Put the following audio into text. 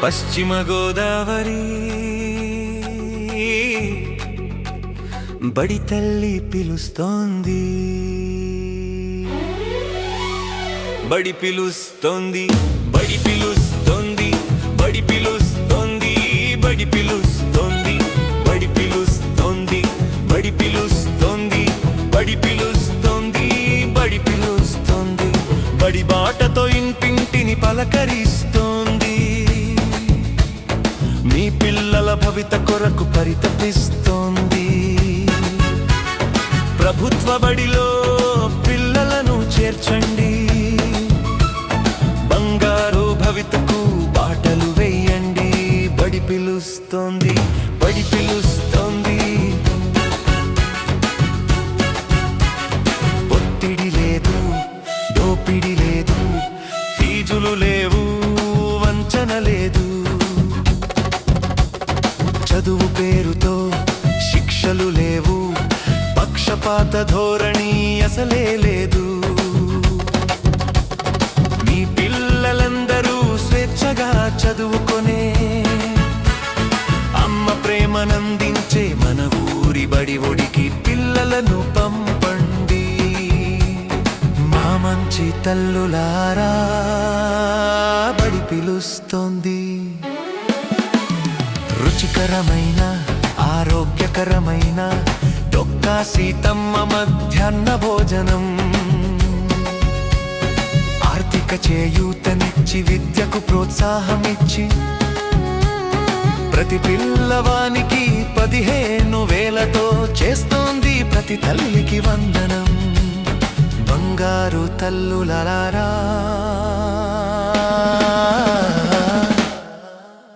పశ్చిమ గోదావరి బడి తల్లి పిలుస్తోంది, బడి పిలుస్తోంది, బడి పిలుస్తోంది, బడి పిలుస్తోంది, బడి పిలుస్తోంది, బడి పిలుస్తోంది, బడి పిలుస్తోంది, బడి పిలుస్తోంది, బడి పిలుస్తోంది, బడి బాటతో ఇంటింటిని పలకరిస్తోంది, మీ పిల్లల భవిత కొరకు పరితపిస్తోంది. ప్రభుత్వ బడిలో పిల్లలను చేర్చండి, బంగారు భవితకు బాటలు వేయండి. బడి పిలుస్తోంది, బడి పిలుస్తోంది, ఒత్తిడి లేదు, దోపిడి లేదు, ఫీజులు లేవు, వంచన లేదు, చదువు పేరుతో శిక్షలు లేవు, పక్షపాత ధోరణి అసలే లేదు. మీ పిల్లలందరూ స్వేచ్ఛగా చదువుకొనే అమ్మ ప్రేమనందించే మన ఊరి బడి ఒడికి పిల్లలను పంపండి. మా మంచి తల్లులారా, బడి పిలుస్తోంది. రుచికరమైన ఆరోగ్యకరమైన డొక్కా సీతమ్మ మధ్యాహ్న భోజనం, ఆర్థిక చేయూతనిచ్చి విద్యకు ప్రోత్సాహమిచ్చి ప్రతి పిల్లవానికి 15,000తో చేస్తోంది ప్రతి తల్లికి వందనం. బంగారు తల్లులారా,